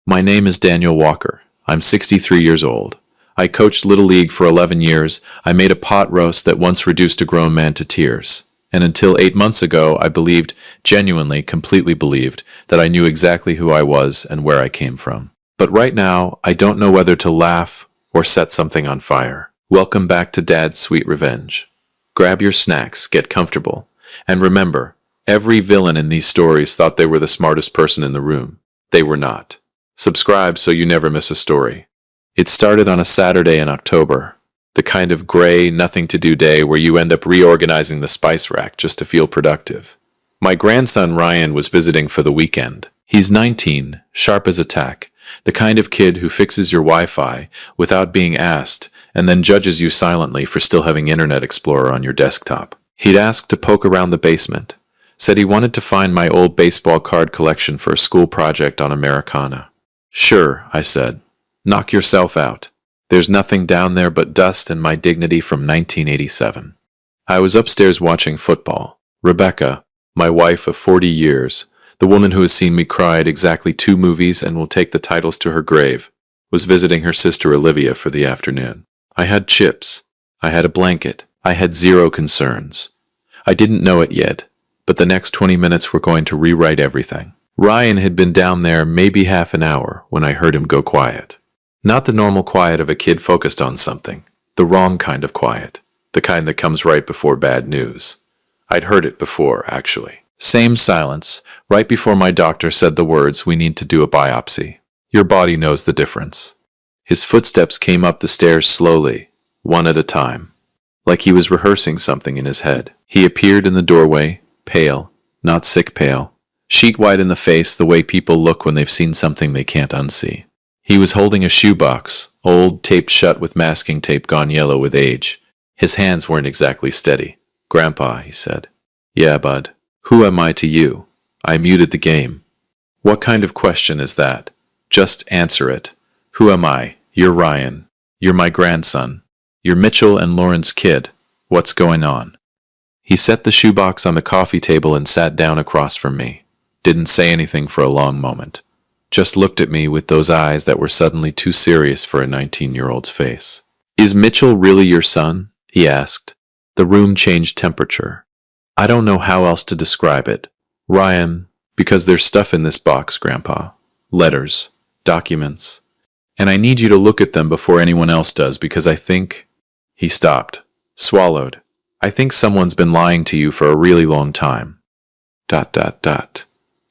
My name is Daniel Walker. I'm 63 years old. I coached Little League for 11 years. I made a pot roast that once reduced a grown man to tears. And until 8 months ago, I believed, genuinely, completely believed, that I knew exactly who I was and where I came from. But right now, I don't know whether to laugh or set something on fire. Welcome back to Dad's Sweet Revenge. Grab your snacks, get comfortable, and remember, every villain in these stories thought they were the smartest person in the room. They were not. Subscribe so you never miss a story. It started on a Saturday in October, the kind of gray, nothing-to-do day where you end up reorganizing the spice rack just to feel productive. My grandson Ryan was visiting for the weekend. He's 19, sharp as a tack, the kind of kid who fixes your Wi-Fi without being asked and then judges you silently for still having Internet Explorer on your desktop. He'd asked to poke around the basement, said he wanted to find my old baseball card collection for a school project on Americana. Sure, I said. Knock yourself out. There's nothing down there but dust and my dignity from 1987. I was upstairs watching football. Rebecca, my wife of 40 years, the woman who has seen me cry at exactly 2 movies and will take the titles to her grave, was visiting her sister Olivia for the afternoon. I had chips. I had a blanket. I had 0 concerns. I didn't know it yet, but the next 20 minutes were going to rewrite everything. Ryan had been down there maybe half an hour when I heard him go quiet. Not the normal quiet of a kid focused on something. The wrong kind of quiet. The kind that comes right before bad news. I'd heard it before, actually. Same silence, right before my doctor said the words, "We need to do a biopsy. Your body knows the difference." His footsteps came up the stairs slowly, one at a time, like he was rehearsing something in his head. He appeared in the doorway, pale, not sick pale, sheet white in the face the way people look when they've seen something they can't unsee. He was holding a shoebox, old, taped shut with masking tape gone yellow with age. His hands weren't exactly steady. "Grandpa," he said. "Yeah, bud. Who am I to you?" I muted the game. "What kind of question is that? Just answer it. Who am I? You're Ryan. You're my grandson. You're Mitchell and Lauren's kid. What's going on?" He set the shoebox on the coffee table and sat down across from me. Didn't say anything for a long moment. Just looked at me with those eyes that were suddenly too serious for a 19-year-old's face. "Is Mitchell really your son?" he asked. The room changed temperature. I don't know how else to describe it. "Ryan, because there's stuff in this box, Grandpa. Letters, documents. And I need you to look at them before anyone else does because I think..." He stopped, swallowed. "I think someone's been lying to you for a really long time. ...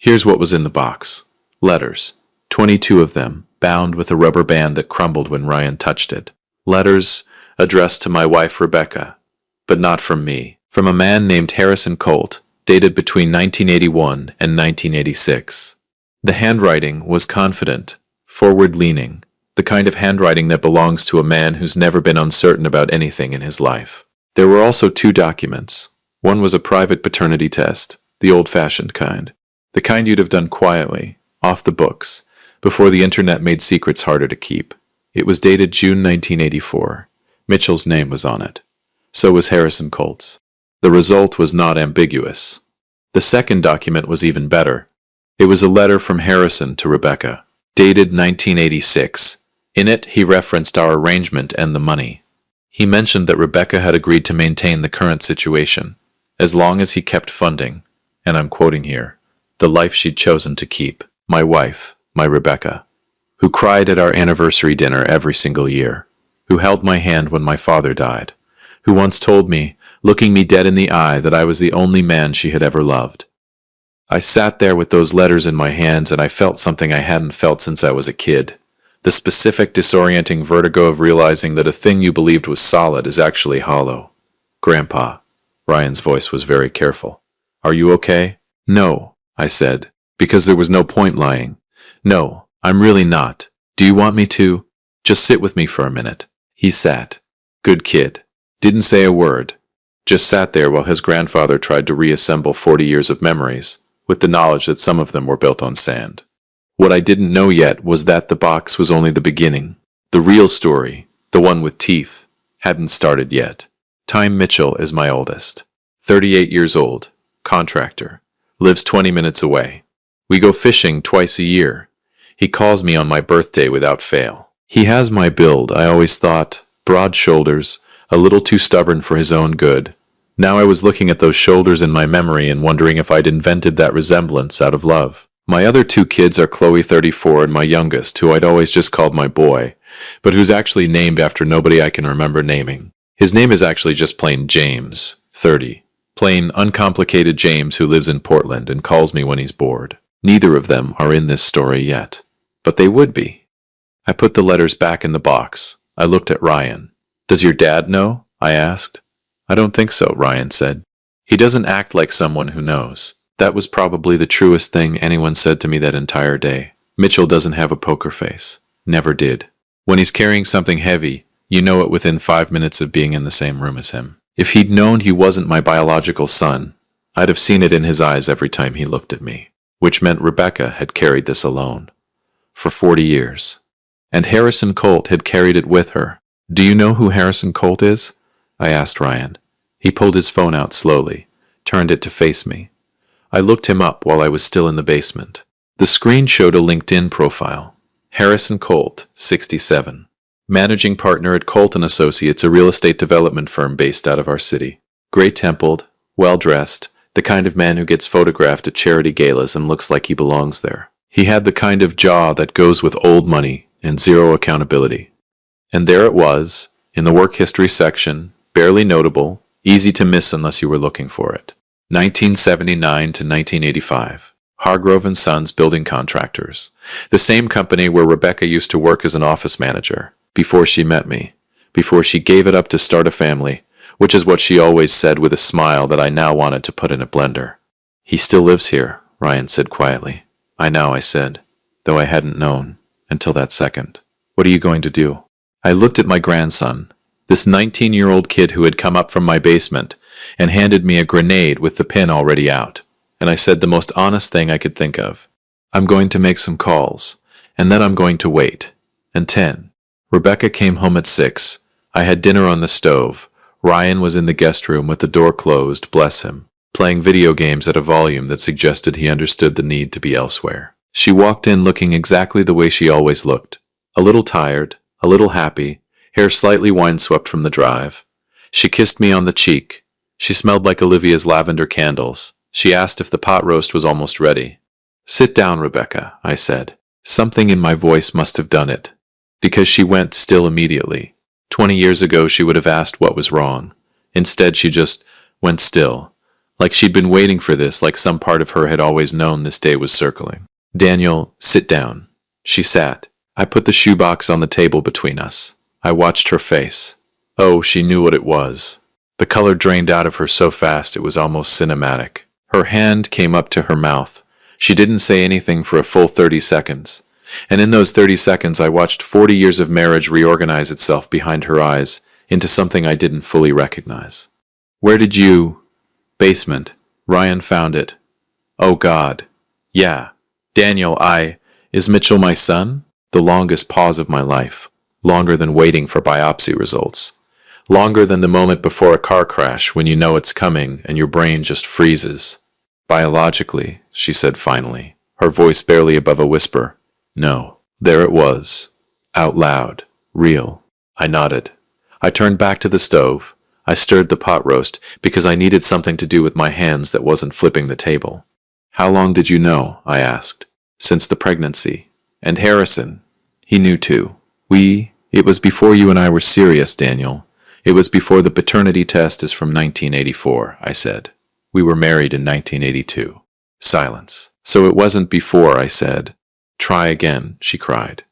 Here's what was in the box. Letters. 22 of them, bound with a rubber band that crumbled when Ryan touched it. Letters addressed to my wife Rebecca, but not from me. From a man named Harrison Colt, dated between 1981 and 1986. The handwriting was confident, forward-leaning, the kind of handwriting that belongs to a man who's never been uncertain about anything in his life. There were also 2 documents. One was a private paternity test, the old-fashioned kind. The kind you'd have done quietly, off the books, before the internet made secrets harder to keep. It was dated June 1984. Mitchell's name was on it. So was Harrison Colt's. The result was not ambiguous. The second document was even better. It was a letter from Harrison to Rebecca, dated 1986. In it, he referenced our arrangement and the money. He mentioned that Rebecca had agreed to maintain the current situation, as long as he kept funding, and I'm quoting here, the life she'd chosen to keep, my wife, my Rebecca, who cried at our anniversary dinner every single year, who held my hand when my father died, who once told me, looking me dead in the eye, that I was the only man she had ever loved. I sat there with those letters in my hands and I felt something I hadn't felt since I was a kid. The specific, disorienting vertigo of realizing that a thing you believed was solid is actually hollow. "Grandpa," Ryan's voice was very careful. "Are you okay?" "No," I said, because there was no point lying. "No, I'm really not. Do you want me to? Just sit with me for a minute." He sat. Good kid. Didn't say a word. Just sat there while his grandfather tried to reassemble 40 years of memories, with the knowledge that some of them were built on sand. What I didn't know yet was that the box was only the beginning. The real story, the one with teeth, hadn't started yet. Time Mitchell is my oldest. 38 years old, contractor, lives 20 minutes away. We go fishing twice a year. He calls me on my birthday without fail. He has my build, I always thought. Broad shoulders, a little too stubborn for his own good. Now I was looking at those shoulders in my memory and wondering if I'd invented that resemblance out of love. My other two kids are Chloe, 34, and my youngest, who I'd always just called my boy, but who's actually named after nobody I can remember naming. His name is actually just plain James, 30. Plain, uncomplicated James who lives in Portland and calls me when he's bored. Neither of them are in this story yet, but they would be. I put the letters back in the box. I looked at Ryan. Does your dad know? I asked. I don't think so, Ryan said. He doesn't act like someone who knows. That was probably the truest thing anyone said to me that entire day. Mitchell doesn't have a poker face. Never did. When he's carrying something heavy, you know it within 5 minutes of being in the same room as him. If he'd known he wasn't my biological son, I'd have seen it in his eyes every time he looked at me, which meant Rebecca had carried this alone for 40 years. And Harrison Colt had carried it with her. Do you know who Harrison Colt is? I asked Ryan. He pulled his phone out slowly, turned it to face me. I looked him up while I was still in the basement. The screen showed a LinkedIn profile. Harrison Colt, 67. Managing partner at Colt & Associates, a real estate development firm based out of our city. Gray-templed, well-dressed, the kind of man who gets photographed at charity galas and looks like he belongs there. He had the kind of jaw that goes with old money and zero accountability. And there it was, in the work history section, barely notable, easy to miss unless you were looking for it. 1979 to 1985. Hargrove & Sons Building Contractors. The same company where Rebecca used to work as an office manager, before she met me, before she gave it up to start a family, which is what she always said with a smile that I now wanted to put in a blender. He still lives here, Ryan said quietly. I know, I said, though I hadn't known, until that second. What are you going to do? I looked at my grandson, this 19-year-old kid who had come up from my basement and handed me a grenade with the pin already out, and I said the most honest thing I could think of. I'm going to make some calls, and then I'm going to wait. And 10. Rebecca came home at 6. I had dinner on the stove. Ryan was in the guest room with the door closed, bless him, playing video games at a volume that suggested he understood the need to be elsewhere. She walked in looking exactly the way she always looked. A little tired, a little happy, hair slightly windswept from the drive. She kissed me on the cheek. She smelled like Olivia's lavender candles. She asked if the pot roast was almost ready. Sit down, Rebecca, I said. Something in my voice must have done it, because she went still immediately. 20 years ago she would have asked what was wrong. Instead she just went still, like she'd been waiting for this, like some part of her had always known this day was circling. Daniel, sit down. She sat. I put the shoebox on the table between us. I watched her face. Oh, she knew what it was. The color drained out of her so fast it was almost cinematic. Her hand came up to her mouth. She didn't say anything for a full 30 seconds. And in those 30 seconds I watched 40 years of marriage reorganize itself behind her eyes into something I didn't fully recognize. Where did you... Basement. Ryan found it. Oh God. Yeah. Daniel, Is Mitchell my son? The longest pause of my life. Longer than waiting for biopsy results. Longer than the moment before a car crash when you know it's coming and your brain just freezes. Biologically, she said finally, her voice barely above a whisper. No. There it was. Out loud. Real. I nodded. I turned back to the stove. I stirred the pot roast because I needed something to do with my hands that wasn't flipping the table. How long did you know? I asked. Since the pregnancy. And Harrison. He knew too. It was before you and I were serious, Daniel. It was before the paternity test is from 1984, I said. We were married in 1982. Silence. So it wasn't before, I said. Try again, she cried.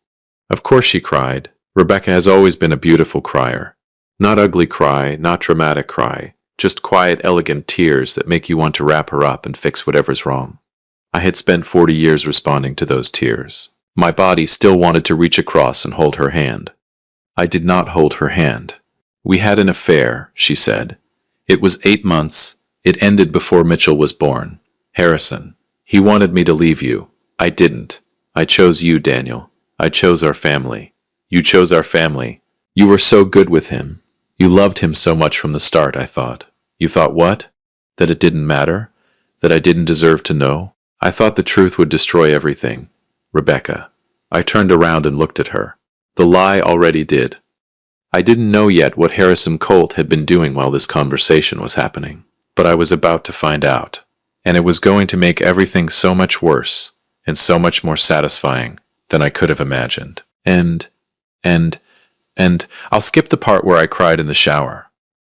Of course she cried. Rebecca has always been a beautiful crier. Not ugly cry, not dramatic cry, just quiet, elegant tears that make you want to wrap her up and fix whatever's wrong. I had spent 40 years responding to those tears. My body still wanted to reach across and hold her hand. I did not hold her hand. We had an affair, she said. It was 8 months. It ended before Mitchell was born. Harrison. He wanted me to leave you. I didn't. I chose you, Daniel. I chose our family. You chose our family. You were so good with him. You loved him so much from the start, I thought. You thought what? That it didn't matter? That I didn't deserve to know? I thought the truth would destroy everything. Rebecca. I turned around and looked at her. The lie already did. I didn't know yet what Harrison Colt had been doing while this conversation was happening, but I was about to find out, and it was going to make everything so much worse and so much more satisfying than I could have imagined. And I'll skip the part where I cried in the shower.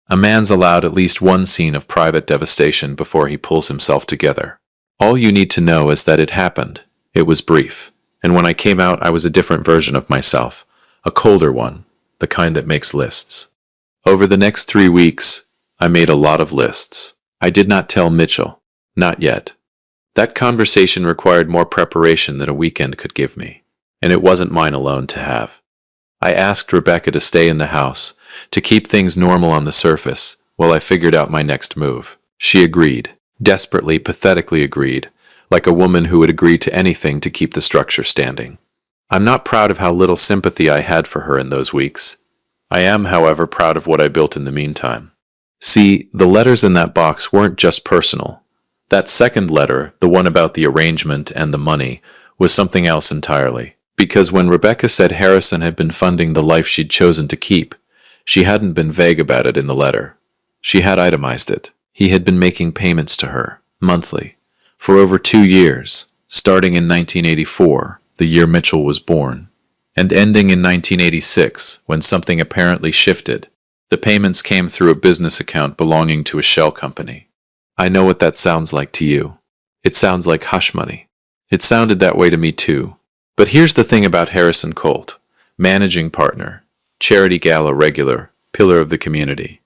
A man's allowed at least one scene of private devastation before he pulls himself together. All you need to know is that it happened. It was brief. And when I came out, I was a different version of myself. A colder one. The kind that makes lists. Over the next 3 weeks, I made a lot of lists. I did not tell Mitchell. Not yet. That conversation required more preparation than a weekend could give me. And it wasn't mine alone to have. I asked Rebecca to stay in the house, to keep things normal on the surface, while I figured out my next move. She agreed. Desperately, pathetically agreed, like a woman who would agree to anything to keep the structure standing. I'm not proud of how little sympathy I had for her in those weeks. I am, however, proud of what I built in the meantime. See, the letters in that box weren't just personal. That second letter, the one about the arrangement and the money, was something else entirely. Because when Rebecca said Harrison had been funding the life she'd chosen to keep, she hadn't been vague about it in the letter. She had itemized it. He had been making payments to her, monthly, for over 2 years, starting in 1984, the year Mitchell was born, and ending in 1986, when something apparently shifted. The payments came through a business account belonging to a shell company. I know what that sounds like to you. It sounds like hush money. It sounded that way to me too. But here's the thing about Harrison Colt, managing partner, charity gala regular, pillar of the community.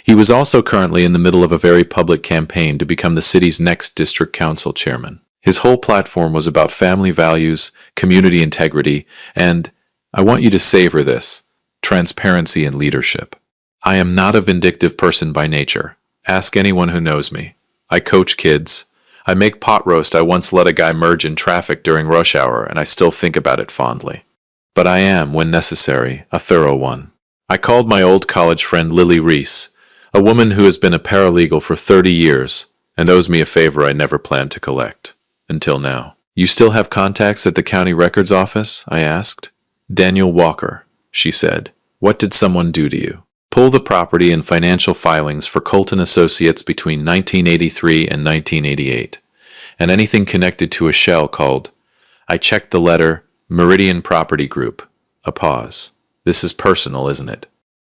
He was also currently in the middle of a very public campaign to become the city's next district council chairman. His whole platform was about family values, community integrity, and, I want you to savor this, transparency and leadership. I am not a vindictive person by nature. Ask anyone who knows me. I coach kids. I make pot roast. I once let a guy merge in traffic during rush hour, and I still think about it fondly. But I am, when necessary, a thorough one. I called my old college friend Lily Reese, a woman who has been a paralegal for 30 years and owes me a favor I never planned to collect. Until now. You still have contacts at the county records office? I asked. Daniel Walker, she said. What did someone do to you? Pull the property and financial filings for Colton Associates between 1983 and 1988, and anything connected to a shell called, I checked the letter, Meridian Property Group. A pause. This is personal, isn't it?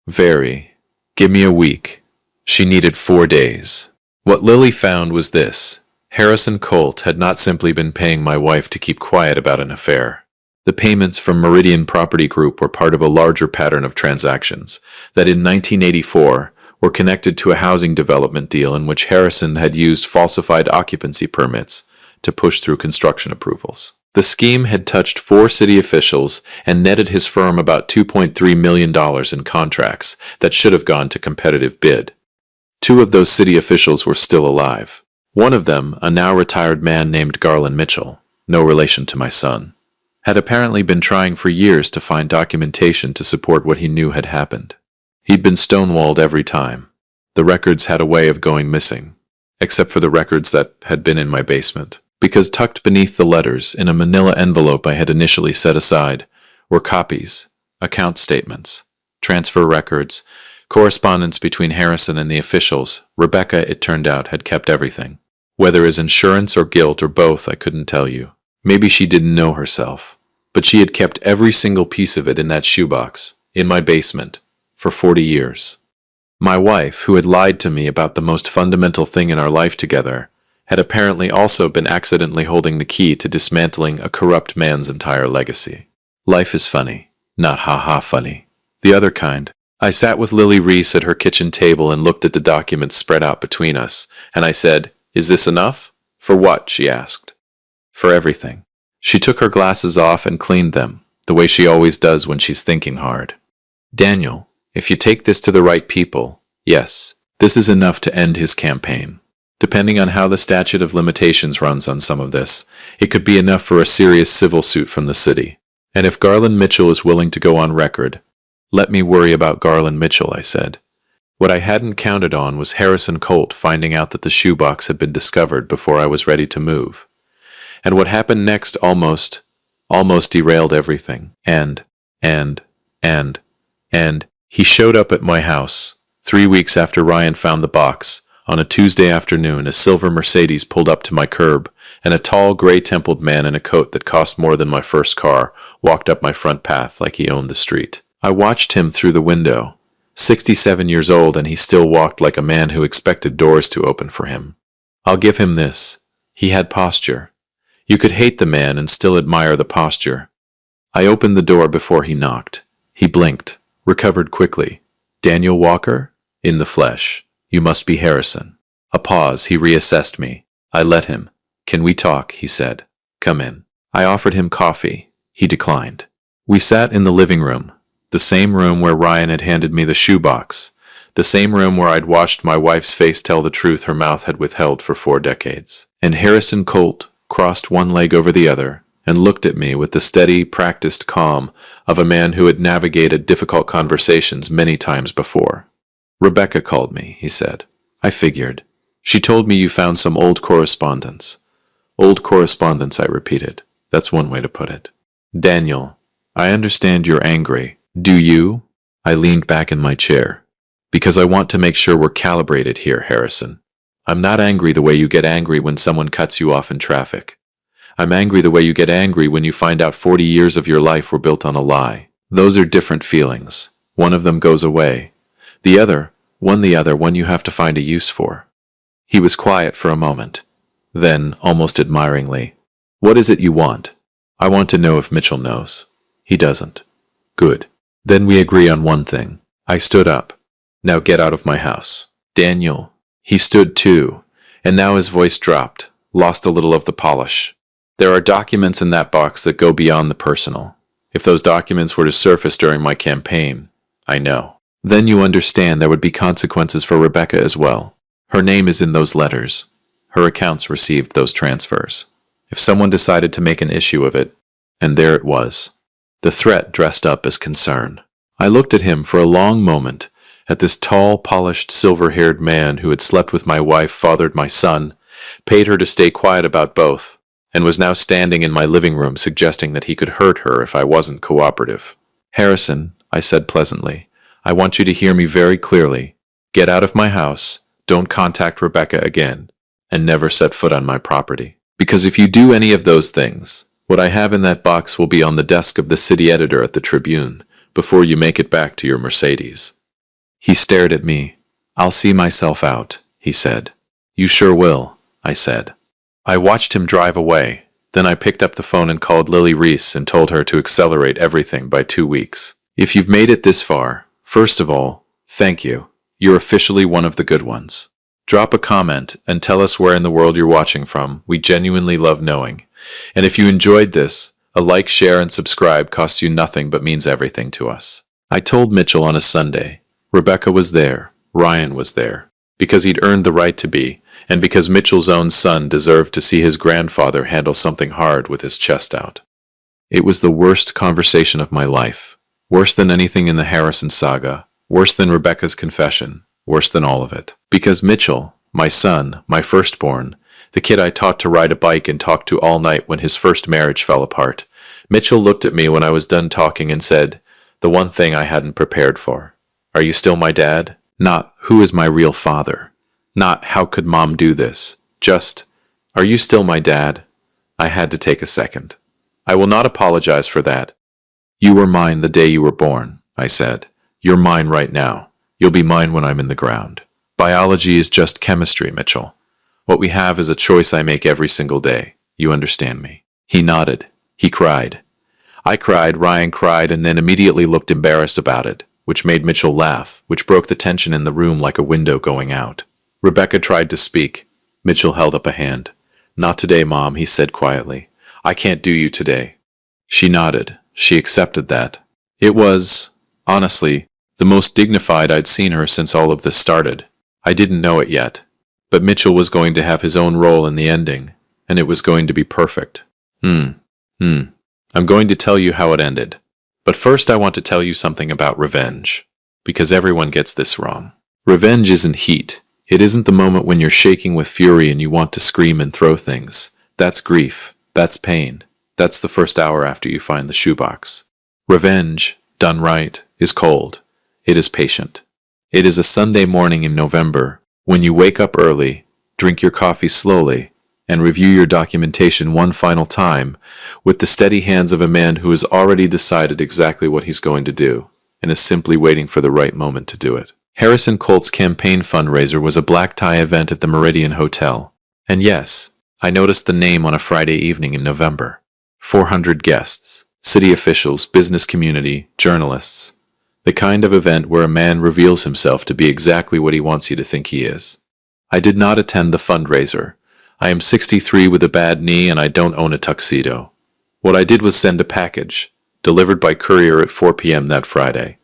Very. Give me a week. She needed 4 days. What Lily found was this. Harrison Colt had not simply been paying my wife to keep quiet about an affair. The payments from Meridian Property Group were part of a larger pattern of transactions that in 1984 were connected to a housing development deal in which Harrison had used falsified occupancy permits to push through construction approvals. The scheme had touched 4 city officials and netted his firm about $2.3 million in contracts that should have gone to competitive bid. 2 of those city officials were still alive. One of them, a now retired man named Garland Mitchell, no relation to my son, had apparently been trying for years to find documentation to support what he knew had happened. He'd been stonewalled every time. The records had a way of going missing, except for the records that had been in my basement, because tucked beneath the letters in a manila envelope I had initially set aside were copies, account statements, transfer records, correspondence between Harrison and the officials. Rebecca, it turned out, had kept everything. Whether as insurance or guilt or both, I couldn't tell you. Maybe she didn't know herself, but she had kept every single piece of it in that shoebox, in my basement, for 40 years. My wife, who had lied to me about the most fundamental thing in our life together, had apparently also been accidentally holding the key to dismantling a corrupt man's entire legacy. Life is funny, not ha-ha funny. The other kind. I sat with Lily Reese at her kitchen table and looked at the documents spread out between us, and I said, "Is this enough?" "For what?" she asked. "For everything." She took her glasses off and cleaned them, the way she always does when she's thinking hard. "Daniel, if you take this to the right people, yes, this is enough to end his campaign. Depending on how the statute of limitations runs on some of this, it could be enough for a serious civil suit from the city. And if Garland Mitchell is willing to go on record, let me worry about Garland Mitchell," I said. What I hadn't counted on was Harrison Colt finding out that the shoebox had been discovered before I was ready to move. And what happened next almost almost derailed everything. And, and, and he showed up at my house 3 weeks after Ryan found the box. On a Tuesday afternoon, a silver Mercedes pulled up to my curb, and a tall, gray-templed man in a coat that cost more than my first car walked up my front path like he owned the street. I watched him through the window. 67 years old, and he still walked like a man who expected doors to open for him. I'll give him this. He had posture. You could hate the man and still admire the posture. I opened the door before he knocked. He blinked, recovered quickly. Daniel Walker? In the flesh. You must be Harrison. A pause. He reassessed me. I let him. Can we talk? He said. Come in. I offered him coffee. He declined. We sat in the living room, the same room where Ryan had handed me the shoebox, the same room where I'd watched my wife's face tell the truth her mouth had withheld for 4 decades. And Harrison Colt crossed one leg over the other and looked at me with the steady, practiced calm of a man who had navigated difficult conversations many times before. Rebecca called me, he said. I figured. She told me you found some old correspondence. Old correspondence, I repeated. That's one way to put it. Daniel, I understand you're angry. Do you? I leaned back in my chair. Because I want to make sure we're calibrated here, Harrison. I'm not angry the way you get angry when someone cuts you off in traffic. I'm angry the way you get angry when you find out 40 years of your life were built on a lie. Those are different feelings. One of them goes away. The other one you have to find a use for. He was quiet for a moment. Then, almost admiringly, what is it you want? I want to know if Mitchell knows. He doesn't. Good. Then we agree on one thing. I stood up. Now get out of my house. Daniel. He stood too, and now his voice dropped, lost a little of the polish. There are documents in that box that go beyond the personal. If those documents were to surface during my campaign, I know. Then you understand there would be consequences for Rebecca as well. Her name is in those letters. Her accounts received those transfers. If someone decided to make an issue of it, and there it was. The threat dressed up as concern. I looked at him for a long moment, at this tall, polished, silver-haired man who had slept with my wife, fathered my son, paid her to stay quiet about both, and was now standing in my living room suggesting that he could hurt her if I wasn't cooperative. Harrison, I said pleasantly, I want you to hear me very clearly. Get out of my house, don't contact Rebecca again, and never set foot on my property. Because if you do any of those things, what I have in that box will be on the desk of the city editor at the Tribune before you make it back to your Mercedes. He stared at me. I'll see myself out, he said. You sure will, I said. I watched him drive away. Then I picked up the phone and called Lily Reese and told her to accelerate everything by 2 weeks. If you've made it this far, first of all, thank you. You're officially one of the good ones. Drop a comment and tell us where in the world you're watching from. We genuinely love knowing. And if you enjoyed this, a like, share, and subscribe costs you nothing but means everything to us. I told Mitchell on a Sunday. Rebecca was there. Ryan was there. Because he'd earned the right to be, and because Mitchell's own son deserved to see his grandfather handle something hard with his chest out. It was the worst conversation of my life. Worse than anything in the Harrison saga. Worse than Rebecca's confession. Worse than all of it. Because Mitchell, my son, my firstborn, the kid I taught to ride a bike and talked to all night when his first marriage fell apart, Mitchell looked at me when I was done talking and said, the one thing I hadn't prepared for. Are you still my dad? Not, who is my real father? Not, how could mom do this? Just, are you still my dad? I had to take a second. I will not apologize for that. You were mine the day you were born, I said. You're mine right now. You'll be mine when I'm in the ground. Biology is just chemistry, Mitchell. What we have is a choice I make every single day. You understand me? He nodded. He cried. I cried, Ryan cried, and then immediately looked embarrassed about it, which made Mitchell laugh, which broke the tension in the room like a window going out. Rebecca tried to speak. Mitchell held up a hand. Not today, Mom, he said quietly. I can't do you today. She nodded. She accepted that. It was, honestly, the most dignified I'd seen her since all of this started. I didn't know it yet. But Mitchell was going to have his own role in the ending, and it was going to be perfect. I'm going to tell you how it ended. But first I want to tell you something about revenge. Because everyone gets this wrong. Revenge isn't heat. It isn't the moment when you're shaking with fury and you want to scream and throw things. That's grief. That's pain. That's the first hour after you find the shoebox. Revenge, done right, is cold. It is patient. It is a Sunday morning in November, when you wake up early, drink your coffee slowly, and review your documentation one final time with the steady hands of a man who has already decided exactly what he's going to do and is simply waiting for the right moment to do it. Harrison Colt's campaign fundraiser was a black tie event at the Meridian Hotel. And yes, I noticed the name on a Friday evening in November. 400 guests, city officials, business community, journalists. The kind of event where a man reveals himself to be exactly what he wants you to think he is. I did not attend the fundraiser. I am 63 with a bad knee and I don't own a tuxedo. What I did was send a package, delivered by courier at 4 p.m. that Friday,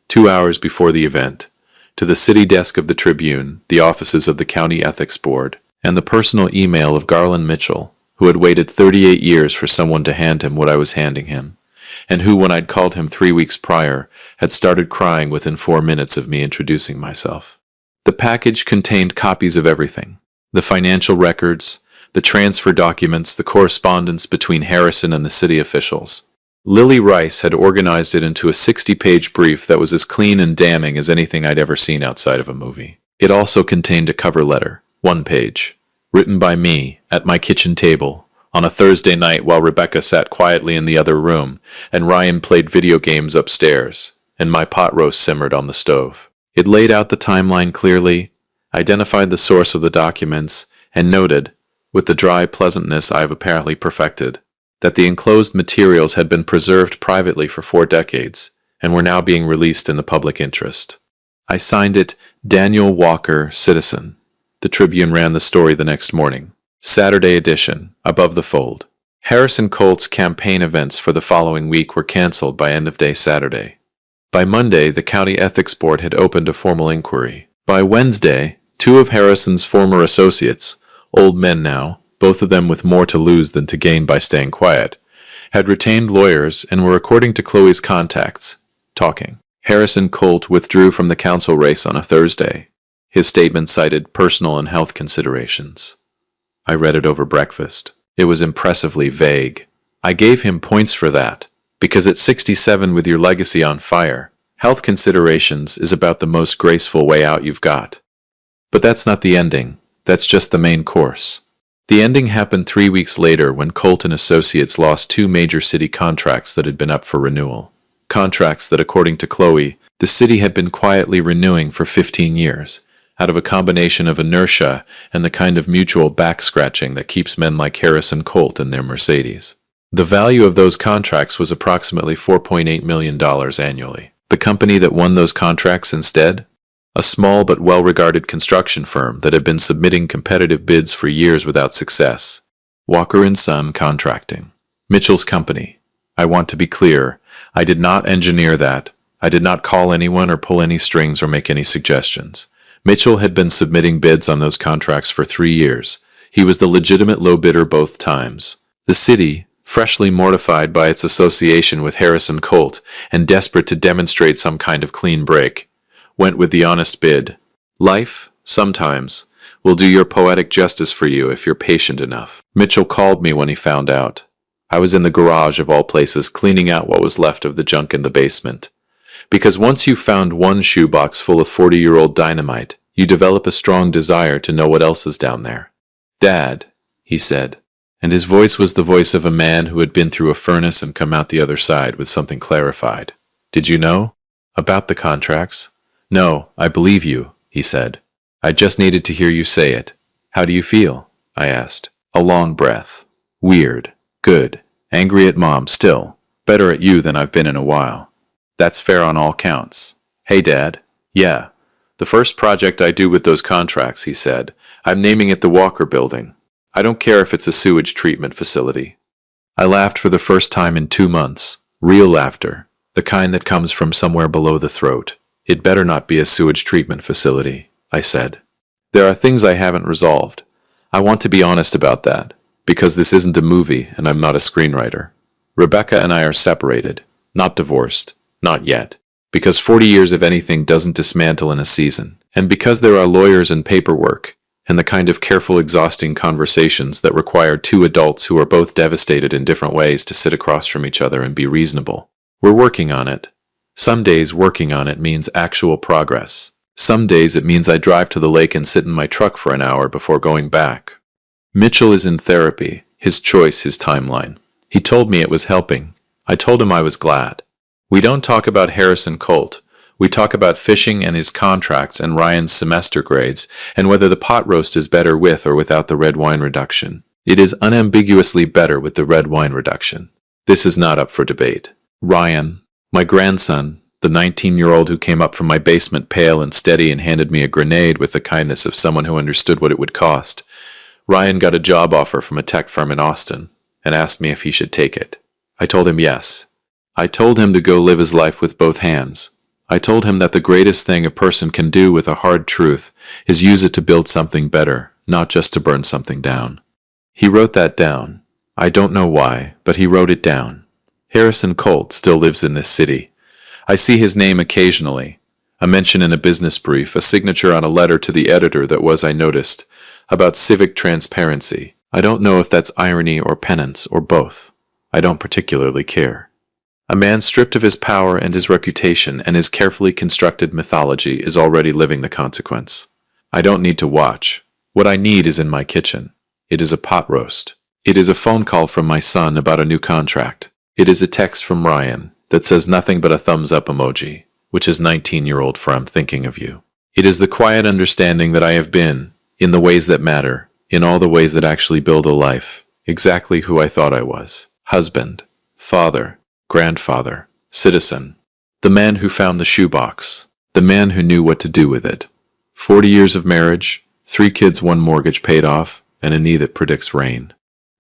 2 hours before the event, to the city desk of the Tribune, the offices of the County Ethics Board, and the personal email of Garland Mitchell, who had waited 38 years for someone to hand him what I was handing him, and who, when I'd called him 3 weeks prior, had started crying within 4 minutes of me introducing myself. The package contained copies of everything. The financial records, the transfer documents, the correspondence between Harrison and the city officials. Lily Rice had organized it into a 60-page brief that was as clean and damning as anything I'd ever seen outside of a movie. It also contained a cover letter, 1 page, written by me at my kitchen table on a Thursday night while Rebecca sat quietly in the other room and Ryan played video games upstairs and my pot roast simmered on the stove. It laid out the timeline clearly, identified the source of the documents, and noted, with the dry pleasantness I have apparently perfected, that the enclosed materials had been preserved privately for 4 decades and were now being released in the public interest. I signed it Daniel Walker, Citizen. The Tribune ran the story the next morning. Saturday edition, above the fold. Harrison Colt's campaign events for the following week were canceled by end of day Saturday. By Monday, the County Ethics Board had opened a formal inquiry. By Wednesday, 2 of Harrison's former associates, old men now, both of them with more to lose than to gain by staying quiet, had retained lawyers and were, according to Chloe's contacts, talking. Harrison Colt withdrew from the council race on a Thursday. His statement cited personal and health considerations. I read it over breakfast. It was impressively vague. I gave him points for that, because at 67 with your legacy on fire, health considerations is about the most graceful way out you've got. But that's not the ending. That's just the main course. The ending happened 3 weeks later when Colt and Associates lost 2 major city contracts that had been up for renewal. Contracts that, according to Chloe, the city had been quietly renewing for 15 years, out of a combination of inertia and the kind of mutual back-scratching that keeps men like Harrison Colt in their Mercedes. The value of those contracts was approximately $4.8 million annually. The company that won those contracts instead? A small but well-regarded construction firm that had been submitting competitive bids for years without success. Walker & Son Contracting. Mitchell's company. I want to be clear, I did not engineer that. I did not call anyone or pull any strings or make any suggestions. Mitchell had been submitting bids on those contracts for 3 years. He was the legitimate low bidder both times. The city, freshly mortified by its association with Harrison Colt and desperate to demonstrate some kind of clean break, went with the honest bid. Life, sometimes, will do your poetic justice for you if you're patient enough. Mitchell called me when he found out. I was in the garage of all places cleaning out what was left of the junk in the basement. Because once you've found one shoebox full of 40-year-old dynamite, you develop a strong desire to know what else is down there. Dad, he said, and his voice was the voice of a man who had been through a furnace and come out the other side with something clarified. Did you know? About the contracts? No, I believe you, he said. I just needed to hear you say it. How do you feel? I asked. A long breath. Weird. Good. Angry at Mom still. Better at you than I've been in a while. That's fair on all counts. Hey, Dad. Yeah. The first project I do with those contracts, he said. I'm naming it the Walker Building. I don't care if it's a sewage treatment facility. I laughed for the first time in 2 months. Real laughter. The kind that comes from somewhere below the throat. It better not be a sewage treatment facility, I said. There are things I haven't resolved. I want to be honest about that, because this isn't a movie and I'm not a screenwriter. Rebecca and I are separated, not divorced, not yet, because 40 years of anything doesn't dismantle in a season, and because there are lawyers and paperwork, and the kind of careful, exhausting conversations that require two adults who are both devastated in different ways to sit across from each other and be reasonable. We're working on it. Some days working on it means actual progress. Some days it means I drive to the lake and sit in my truck for an hour before going back. Mitchell is in therapy. His choice, his timeline. He told me it was helping. I told him I was glad. We don't talk about Harrison Colt. We talk about fishing and his contracts and Ryan's semester grades and whether the pot roast is better with or without the red wine reduction. It is unambiguously better with the red wine reduction. This is not up for debate. Ryan, my grandson, the 19-year-old who came up from my basement pale and steady and handed me a grenade with the kindness of someone who understood what it would cost. Ryan got a job offer from a tech firm in Austin and asked me if he should take it. I told him yes. I told him to go live his life with both hands. I told him that the greatest thing a person can do with a hard truth is use it to build something better, not just to burn something down. He wrote that down. I don't know why, but he wrote it down. Harrison Colt still lives in this city. I see his name occasionally, a mention in a business brief, a signature on a letter to the editor that was, I noticed, about civic transparency. I don't know if that's irony or penance or both. I don't particularly care. A man stripped of his power and his reputation and his carefully constructed mythology is already living the consequence. I don't need to watch. What I need is in my kitchen. It is a pot roast. It is a phone call from my son about a new contract. It is a text from Ryan that says nothing but a thumbs up emoji, which is 19-year-old for I'm thinking of you. It is the quiet understanding that I have been, in the ways that matter, in all the ways that actually build a life, exactly who I thought I was. Husband, father, grandfather, citizen, the man who found the shoebox, the man who knew what to do with it. 40 years of marriage, 3 kids, 1 mortgage paid off, and a knee that predicts rain.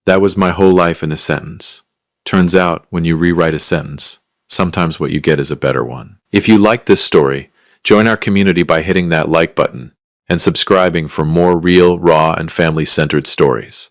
That was my whole life in a sentence. Turns out, when you rewrite a sentence, sometimes what you get is a better one. If you like this story, join our community by hitting that like button and subscribing for more real, raw, and family-centered stories.